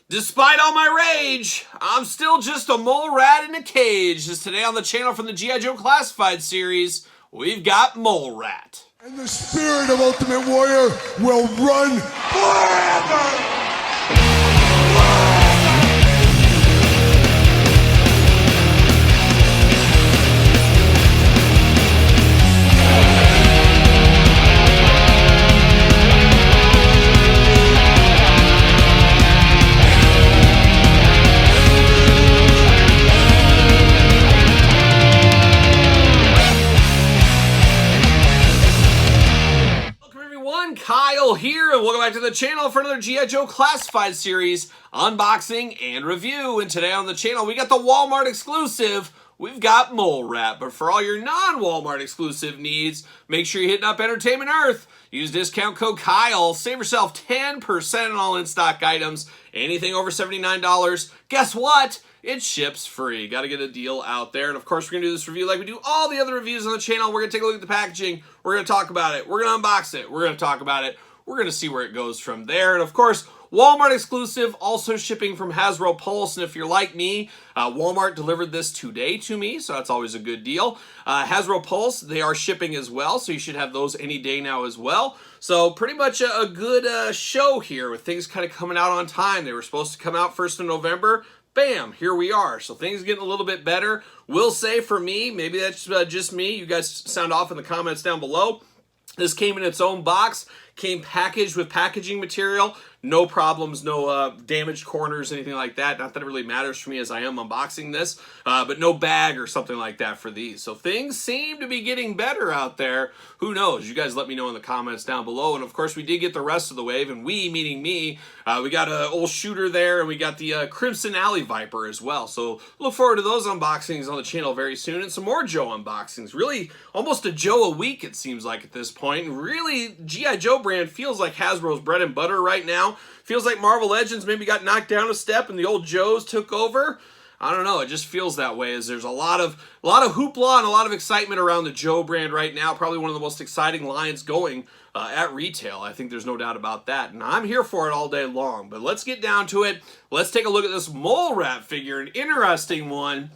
Despite all my rage, I'm still just a mole rat in a cage. As today on the channel from the G.I. Joe Classified series, we've got Mole Rat. And the spirit of Ultimate Warrior will run forever! Kyle here, and welcome back to the channel for another G.I. Joe Classified series unboxing and review. And today on the channel we got the Walmart exclusive, we've got Mole Rat. But for all your non-Walmart exclusive needs, make sure you're hitting up Entertainment Earth. Use discount code Kyle, save yourself 10% on all in-stock items. Anything over $79, guess what? It ships free. Got to get a deal out there. And of course, we're going to do this review like we do all the other reviews on the channel. We're going to take a look at the packaging. We're going to talk about it. We're going to unbox it. We're going to talk about it. We're going to see where it goes from there. And of course, Walmart exclusive, also shipping from Hasbro Pulse. And if you're like me, Walmart delivered this today to me, so that's always a good deal. Hasbro Pulse, they are shipping as well, so you should have those any day now as well. So pretty much a good show here with things kind of coming out on time. They were supposed to come out 1st of November. Bam, here we are. So things getting a little bit better. Will say for me, maybe that's just me. You guys sound off in the comments down below. This came in its own box, came packaged with packaging material. No problems, no damaged corners, anything like that. Not that it really matters for me as I am unboxing this, but no bag or something like that for these. So things seem to be getting better out there. Who knows? You guys let me know in the comments down below. And of course, we did get the rest of the wave, and we, meaning me, we got an old shooter there, and we got the Crimson Alley Viper as well. So look forward to those unboxings on the channel very soon, and some more Joe unboxings. Really, almost a Joe a week, it seems like at this point. And really, G.I. Joe brand feels like Hasbro's bread and butter right now. Feels like Marvel Legends maybe got knocked down a step and the old Joes took over. I don't know, it just feels that way, as there's a lot of hoopla and a lot of excitement around the Joe brand right now. Probably one of the most exciting lines going at retail. I think there's no doubt about that, and I'm here for it all day long. But let's get down to it. Let's take a look at this Mole Rat figure, an interesting one.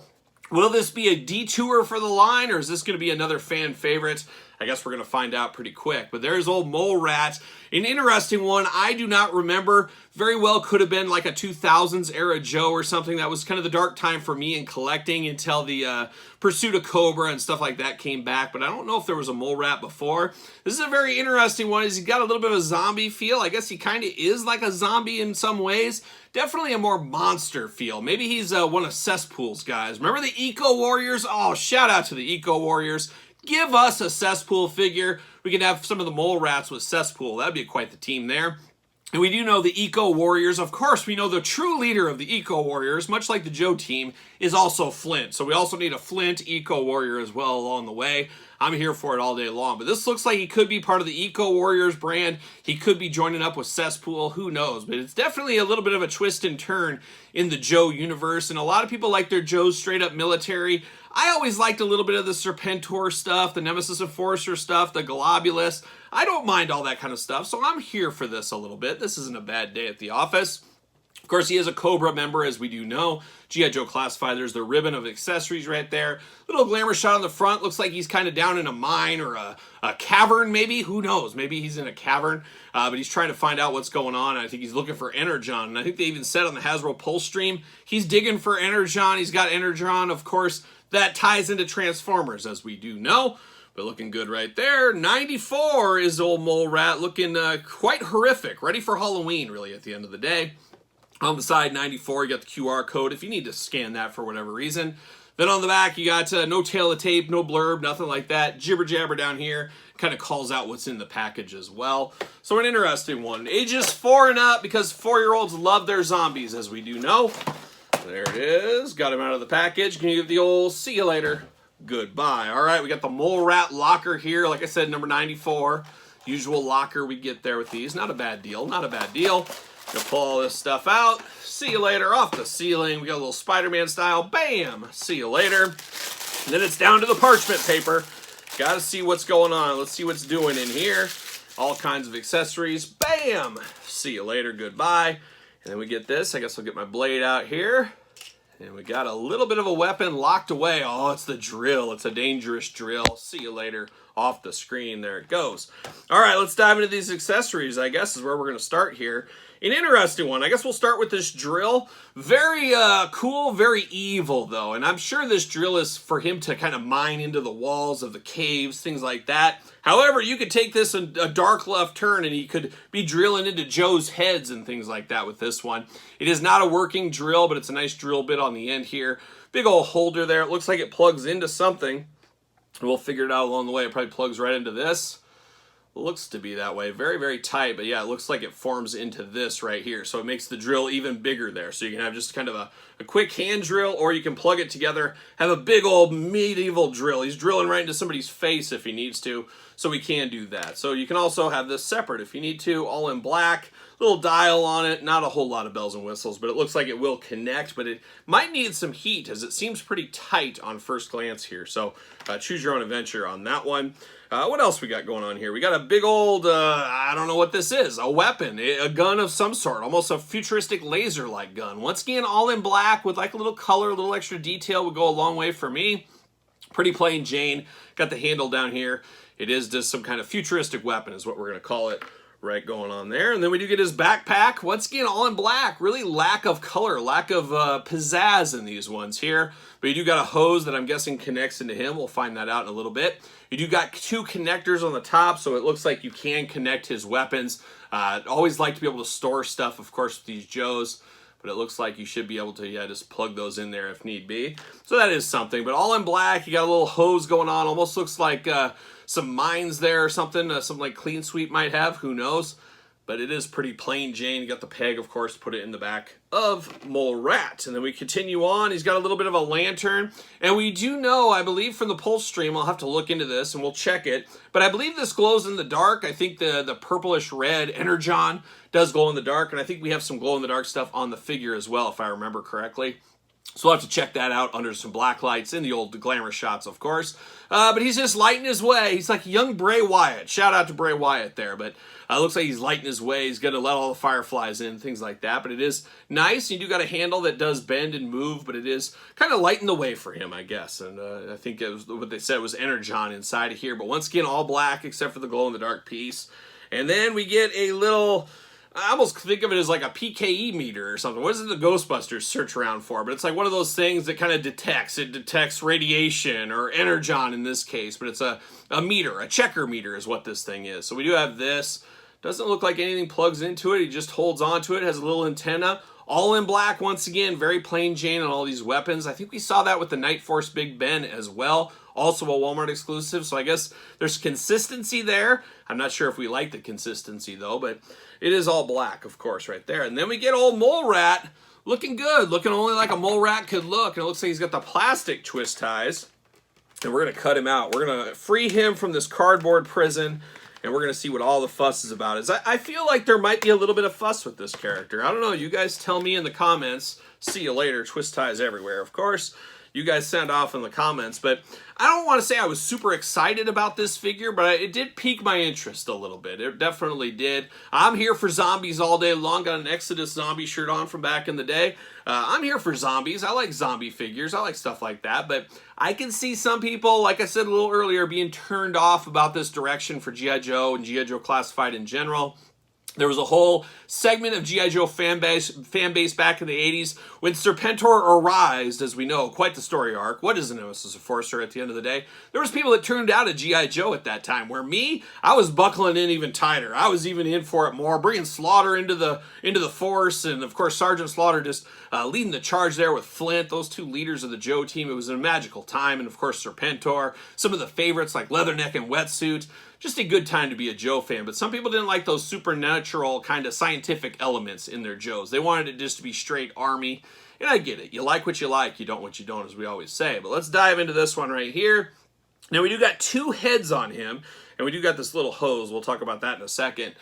Will this be a detour for the line, or is this going to be another fan favorite? I guess we're going to find out pretty quick. But there's old Mole Rat. An interesting one. I do not remember. Very well could have been like a 2000s era Joe or something. That was kind of the dark time for me in collecting until the Pursuit of Cobra and stuff like that came back. But I don't know if there was a Mole Rat before. This is a very interesting one. He's got a little bit of a zombie feel. I guess he kind of is like a zombie in some ways. Definitely a more monster feel. Maybe he's one of Cesspool's guys. Remember the Eco Warriors? Oh, shout out to the Eco Warriors. Give us a Cesspool figure. We can have some of the Mole Rats with Cesspool. That'd be quite the team there. And we do know the Eco Warriors. Of course, we know the true leader of the Eco Warriors, much like the Joe team, is also Flint. So we also need a Flint Eco Warrior as well along the way. I'm here for it all day long. But this looks like he could be part of the Eco Warriors brand. He could be joining up with Cesspool. Who knows? But it's definitely a little bit of a twist and turn in the Joe universe. And a lot of people like their Joes straight up military. I always liked a little bit of the Serpentor stuff, the Nemesis Enforcer stuff, the Globulus. I don't mind all that kind of stuff, so I'm here for this a little bit. This isn't a bad day at the office. Of course, he is a Cobra member, as we do know. G.I. Joe Classified, there's the ribbon of accessories right there. Little glamour shot on the front. Looks like he's kind of down in a mine or a cavern, maybe. Who knows? Maybe he's in a cavern, but he's trying to find out what's going on. I think he's looking for Energon, and I think they even said on the Hasbro Pulse stream, he's digging for Energon. He's got Energon, of course. That ties into Transformers, as we do know. But looking good right there. 94 is old Mole Rat, looking quite horrific. Ready for Halloween, really, at the end of the day. On the side, 94, you got the QR code if you need to scan that for whatever reason. Then on the back, you got no tail of tape, no blurb, nothing like that. Jibber jabber down here. Kind of calls out what's in the package as well. So an interesting one. Ages 4 and up, because 4-year-olds love their zombies, as we do know. There it is. Got him out of the package. Can you give the old see you later? Goodbye. All right, we got the Mole Rat locker here. Like I said, number 94. Usual locker we get there with these. Not a bad deal. Not a bad deal. Gonna pull all this stuff out. See you later. Off the ceiling. We got a little Spider-Man style. Bam. See you later. And then it's down to the parchment paper. Gotta see what's going on. Let's see what's doing in here. All kinds of accessories. Bam. See you later. Goodbye. And then we get this. I guess I'll get my blade out here. And we got a little bit of a weapon locked away. Oh, it's the drill. It's a dangerous drill. See you later. Off the screen. There it goes. All right, let's dive into these accessories, I guess, is where we're going to start here. An interesting one. I guess we'll start with this drill. Very cool, very evil, though. And I'm sure this drill is for him to kind of mine into the walls of the caves, things like that. However, you could take this a dark left turn and he could be drilling into Joe's heads and things like that with this one. It is not a working drill, but it's a nice drill bit on the end here. Big old holder there. It looks like it plugs into something. We'll figure it out along the way. It probably plugs right into this. Looks to be that way. Very, very tight, but yeah, it looks like it forms into this right here. So it makes the drill even bigger there. So you can have just kind of a quick hand drill, or you can plug it together, have a big old medieval drill. He's drilling right into somebody's face if he needs to, so we can do that. So you can also have this separate if you need to, all in black. Little dial on it, not a whole lot of bells and whistles, but it looks like it will connect, but it might need some heat as it seems pretty tight on first glance here. So choose your own adventure on that one. What else we got going on here? We got a big old, I don't know what this is, a weapon, a gun of some sort, almost a futuristic laser-like gun. Once again, all in black with like a little color, a little extra detail would go a long way for me. Pretty plain Jane. Got the handle down here. It is just some kind of futuristic weapon is what we're going to call it. Right, going on there. And then we do get his backpack. Once again, all in black. Really lack of color, lack of pizzazz in these ones here. But you do got a hose that I'm guessing connects into him. We'll find that out in a little bit. You do got two connectors on the top, so it looks like you can connect his weapons. Always like to be able to store stuff, of course, with these Joes. But it looks like you should be able to, yeah, just plug those in there if need be. So that is something. But all in black, you got a little hose going on. Almost looks like some mines there or something. Something like Clean Sweep might have. Who knows? But it is pretty plain Jane. You got the peg, of course, to put it in the back of Mole Rat. And then we continue on. He's got a little bit of a lantern. And we do know, I believe from the pulse stream, I'll have to look into this and we'll check it. But I believe this glows in the dark. I think the purplish red Energon does glow in the dark. And I think we have some glow in the dark stuff on the figure as well, if I remember correctly. So we'll have to check that out under some black lights in the old glamour shots, of course. But he's just lighting his way. He's like young Bray Wyatt. Shout out to Bray Wyatt there. But looks like he's lighting his way. He's going to let all the fireflies in, things like that. But it is nice. You do got a handle that does bend and move, but it is kind of lighting the way for him, I guess. And I think it was what they said was Energon inside of here. But once again, all black except for the glow-in-the-dark piece. And then we get a little... I almost think of it as like a PKE meter or something. What is it the Ghostbusters search around for? But it's like one of those things that kind of detects. It detects radiation or energon in this case. But it's a meter, a checker meter is what this thing is. So we do have this. Doesn't look like anything plugs into it. He just holds onto it. Has a little antenna. All in black once again. Very plain Jane on all these weapons. I think we saw that with the Night Force Big Ben as well. Also a Walmart exclusive. So I guess there's consistency there. I'm not sure if we like the consistency though. But it is all black, of course, right there. And then we get old Mole Rat looking good. Looking only like a Mole Rat could look. And it looks like he's got the plastic twist ties. And we're going to cut him out. We're going to free him from this cardboard prison. And we're going to see what all the fuss is about. I feel like there might be a little bit of fuss with this character. I don't know. You guys tell me in the comments. See you later. Twist ties everywhere, of course. You guys send off in the comments. But I don't want to say I was super excited about this figure, but it did pique my interest a little bit. It definitely did. I'm here for zombies all day long. Got an Exodus zombie shirt on from back in the day. I'm here for zombies. I like zombie figures. I like stuff like that. But I can see some people, like I said a little earlier, being turned off about this direction for G.I. Joe and G.I. Joe Classified in general. There was a whole segment of G.I. Joe fan base back in the 80s when Serpentor arised, as we know, quite the story arc. What is a Nemesis Enforcer at the end of the day? There was people that turned out a G.I. Joe at that time, where me, I was buckling in even tighter. I was even in for it more, bringing Slaughter into the force, and of course Sergeant Slaughter just leading the charge there with Flint, those two leaders of the Joe team. It was a magical time, and of course Serpentor, some of the favorites like Leatherneck and Wetsuit. Just a good time to be a Joe fan, but some people didn't like those supernatural kind of scientific elements in their Joes. They wanted it just to be straight army, and I get it. You like what you like, you don't what you don't, as we always say. But let's dive into this one right here. Now we do got 2 heads on him, and we do got this little hose. We'll talk about that in a second.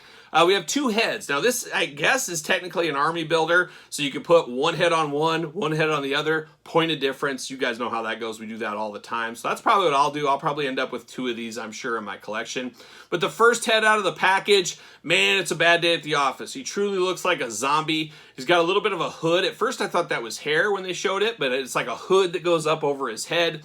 We have 2 heads. Now this, I guess, is technically an army builder, so you can put 1 head on one head on the other. Point of difference. You guys know how that goes. We do that all the time. So that's probably what I'll do. I'll probably end up with 2 of these, I'm sure, in my collection. But the first head out of the package, man, it's a bad day at the office. He truly looks like a zombie. He's got a little bit of a hood. At first I thought that was hair when they showed it, but it's like a hood that goes up over his head.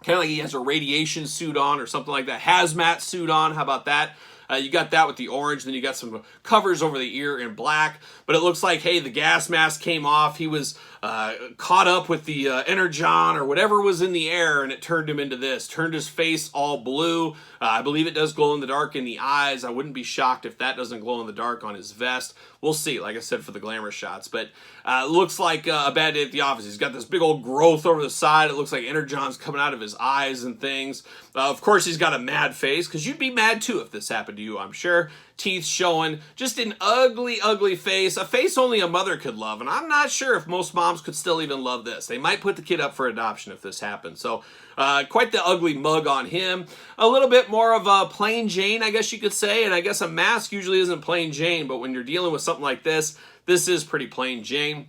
Kind of like he has a radiation suit on or something like that. Hazmat suit on. How about that? You got that with the orange, then you got some covers over the ear in black, but it looks like, hey, the gas mask came off. He was caught up with the energon or whatever was in the air, and it turned him into this. Turned his face all blue. I believe it does glow in the dark in the eyes. I wouldn't be shocked if that doesn't glow in the dark on his vest. We'll see, like I said, for the glamour shots, but it looks like a bad day at the office. He's got this big old growth over the side. It looks like energon's coming out of his eyes and things. Of course, he's got a mad face, because you'd be mad too if this happened to you, I'm sure. Teeth showing, just an ugly, ugly face. A face only a mother could love, and I'm not sure if most moms could still even love this. They might put the kid up for adoption if this happens. So, quite the ugly mug on him. A little bit more of a plain Jane, I guess you could say, and I guess a mask usually isn't plain Jane, but when you're dealing with something like this, this is pretty plain Jane.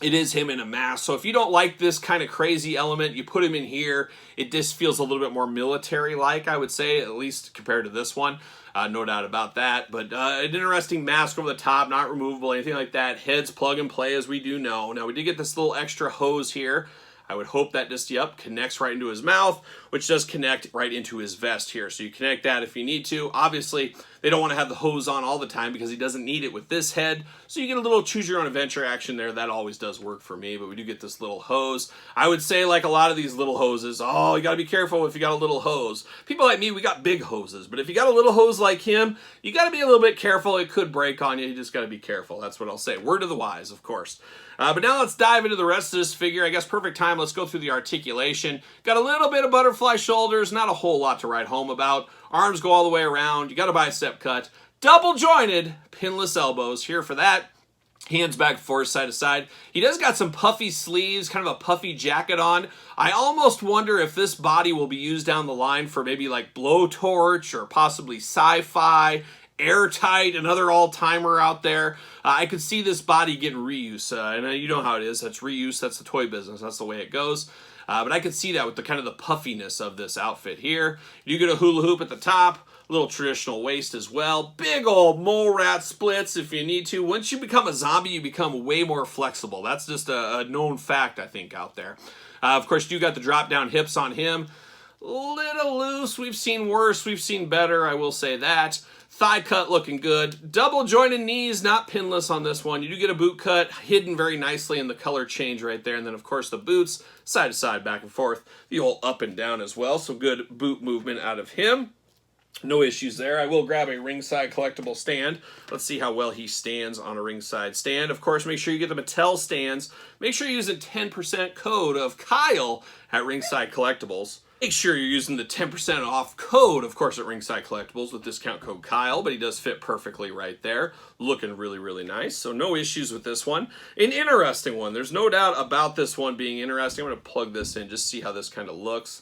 It is him in a mask. So if you don't like this kind of crazy element, you put him in here. It just feels a little bit more military-like, I would say, at least compared to this one. No doubt about that. But an interesting mask over the top, not removable, anything like that. Heads plug and play, as we do know. Now, we did get this little extra hose here. I would hope that just, connects right into his mouth, which does connect right into his vest here. So you connect that if you need to. Obviously, they don't want to have the hose on all the time because he doesn't need it with this head. So you get a little choose your own adventure action there. That always does work for me, but we do get this little hose. I would say, like a lot of these little hoses, oh, you got to be careful if you got a little hose. People like me, we got big hoses, but if you got a little hose like him, you got to be a little bit careful. It could break on you. You just got to be careful. That's what I'll say. Word of the wise, of course. But now let's dive into the rest of this figure. I guess perfect time. Let's go through the articulation. Got a little bit of butterfly shoulders, not a whole lot to write home about. Arms go all the way around. You got a bicep cut. Double jointed, pinless elbows. Here for that. Hands back and forth, side to side. He does got some puffy sleeves, kind of a puffy jacket on. I almost wonder if this body will be used down the line for maybe like Blowtorch or possibly Sci-Fi, Airtight, another all-timer out there. I could see this body getting reuse, and you know how it is. That's reuse. That's the toy business. That's the way it goes. But I could see that with the kind of the puffiness of this outfit here. You get a hula hoop at the top, little traditional waist as well. Big old mole rat splits if you need to. Once you become a zombie, you become way more flexible. That's just a known fact, I think, out there. Of course, you got the drop-down hips on him. Little loose. We've seen worse. We've seen better. I will say that. Thigh cut looking good. Double jointed knees, not pinless on this one. You do get a boot cut hidden very nicely in the color change right there. And then, of course, the boots, side to side, back and forth. The old up and down as well. So good boot movement out of him. No issues there. I will grab a ringside collectible stand. Let's see how well he stands on a ringside stand. Of course, make sure you get the Mattel stands. Make sure you're using 10% code of Kyle at Ringside Collectibles. Make sure you're using the 10% off code, of course, at Ringside Collectibles with discount code Kyle, but he does fit perfectly right there. Looking really, really nice, so no issues with this one. An interesting one. There's no doubt about this one being interesting. I'm going to plug this in, just see how this kind of looks.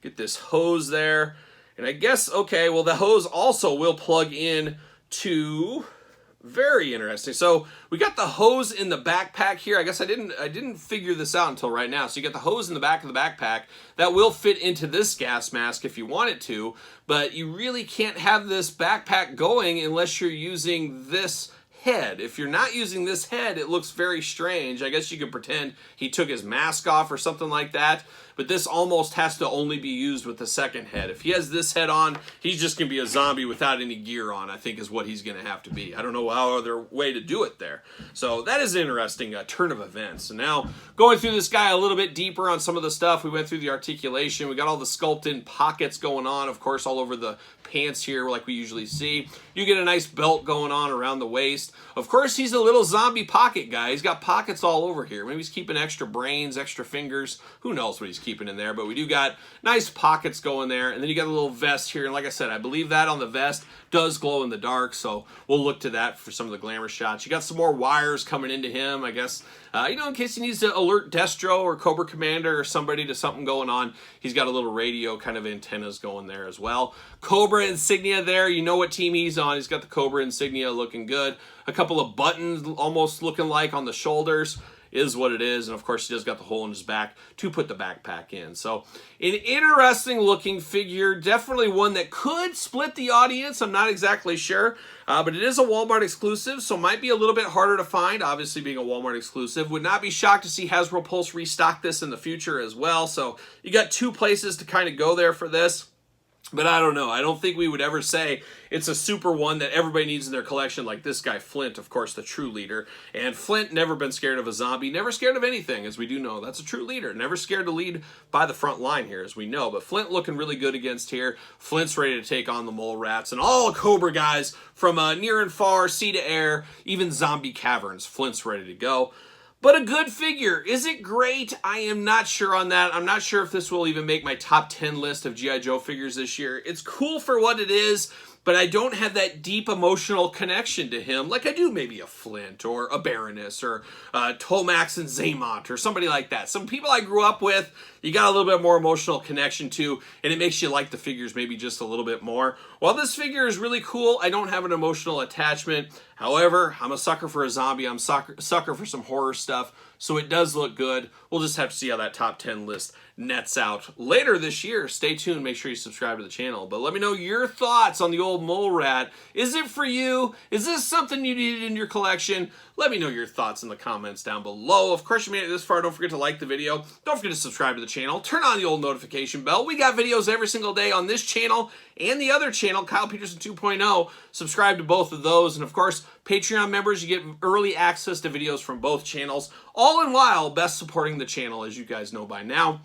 Get this hose there. And I guess, okay, well, the hose also will plug in to... Very interesting. So we got the hose in the backpack here. I guess I didn't figure this out until right now. So you got the hose in the back of the backpack that will fit into this gas mask if you want it to, but you really can't have this backpack going unless you're using this head. If you're not using this head, it looks very strange. I guess you could pretend he took his mask off or something like that, but this almost has to only be used with the second head. If he has this head on, he's just going to be a zombie without any gear on, I think is what he's going to have to be. I don't know how other way to do it there. So that is an interesting turn of events. And now, going through this guy a little bit deeper on some of the stuff, we went through the articulation. We got all the sculpted pockets going on, of course, all over the pants here like we usually see. You get a nice belt going on around the waist. Of course, he's a little zombie pocket guy. He's got pockets all over here. Maybe he's keeping extra brains, extra fingers. Who knows what he's keeping in there, but we do got nice pockets going there. And then you got a little vest here. And like I said, I believe that on the vest does glow in the dark, so we'll look to that for some of the glamour shots. You got some more wires coming into him, I guess, in case he needs to alert Destro or Cobra Commander or somebody to something going on. He's got a little radio kind of antennas going there as well. Cobra insignia there. You know what team he's on. He's got the Cobra insignia looking good. A couple of buttons almost looking like on the shoulders. Is what it is, and of course he does got the hole in his back to put the backpack in. So an interesting looking figure, definitely one that could split the audience. I'm not exactly sure, but it is a Walmart exclusive, so might be a little bit harder to find, obviously being a Walmart exclusive. Would not be shocked to see Hasbro Pulse restock this in the future as well, so you got two places to kind of go there for this. But I don't know. I don't think we would ever say it's a super one that everybody needs in their collection like this guy, Flint, of course, the true leader. And Flint never been scared of a zombie, never scared of anything, as we do know. That's a true leader. Never scared to lead by the front line here, as we know. But Flint looking really good against here. Flint's ready to take on the mole rats and all Cobra guys from near and far, sea to air, even zombie caverns. Flint's ready to go. But a good figure. Is it great? I am not sure on that. I'm not sure if this will even make my top 10 list of G.I. Joe figures this year. It's cool for what it is, but I don't have that deep emotional connection to him like I do maybe a Flint or a Baroness or Tomax and Zaymont or somebody like that. Some people I grew up with, you got a little bit more emotional connection to, and it makes you like the figures maybe just a little bit more. While this figure is really cool, I don't have an emotional attachment. However, I'm a sucker for a zombie. I'm a sucker for some horror stuff, so it does look good. We'll just have to see how that top 10 list nets out later this year. Stay tuned. Make sure you subscribe to the channel. But let me know your thoughts on the old mole rat. Is it for you? Is this something you needed in your collection? Let me know your thoughts in the comments down below. Of course, you made it this far. Don't forget to like the video. Don't forget to subscribe to the channel. Turn on the old notification bell. We got videos every single day on this channel and the other channel, Kyle Peterson 2.0. Subscribe to both of those. And of course, Patreon members, you get early access to videos from both channels, all in while best supporting the channel, as you guys know by now.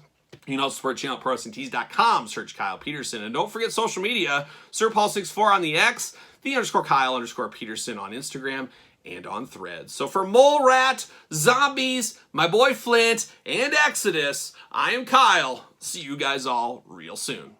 You can also support the channel at ProWrestlingTees.com. Search Kyle Peterson. And don't forget social media. SirPaul64 on the X, _Kyle_Peterson on Instagram and on Threads. So for Mole Rat, Zombies, my boy Flint, and Exodus, I am Kyle. See you guys all real soon.